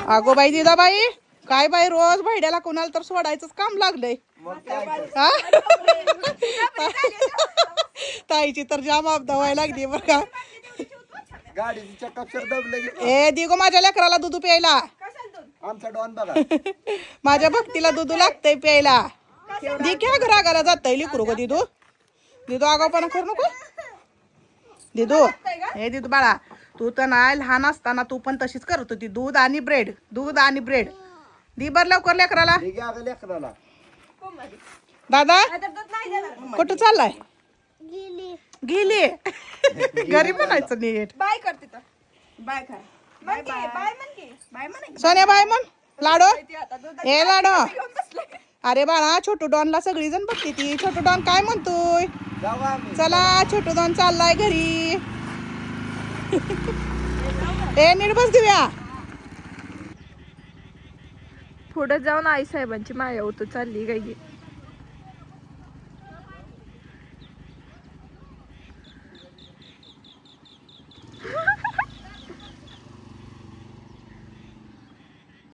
अगो बाई दिदा बाई, काय बाई रोज भाड्याला कोणाला तर सोडायचंच काम लागलंय. हा? ताईची तर जाम आपदा व्हायला लागली बरं का. गाडीची चक्काक्षर दबले. ए दिगो माझ्या लेकराला दूध प्यायला. आमचा डॉन बघा. माझ्या भक्तीला दूध लागतंय प्यायला. दी क्या घराघरा जातय लिकरू ग दिदू. दिदू आगावपणा करू नको दिदू. हे दिदू बाळा, तू तर नाही लहान असताना तू पण तशीच करत होती. दूध आणि ब्रेड, दूध आणि ब्रेड. दी बर लवकर लेकराला. लेकराला दादा कुठं चाललाय? गेली घरी म्हणायचं नीट. बाय करते तर बाय खा. बाय बाय बाय म्हण. सोन्या बाय म्हण. लाडो हे लाडो. अरे बाळा, छोटू डॉनला सगळी जण बघते ती. छोटू डॉन काय म्हणतोय? जाऊ आम्ही. चला छोटू डॉन चाललाय घरी. ए नीट बस दिव्या. पुढे जाऊन आई साहेबांची माया होतो चालली गाई.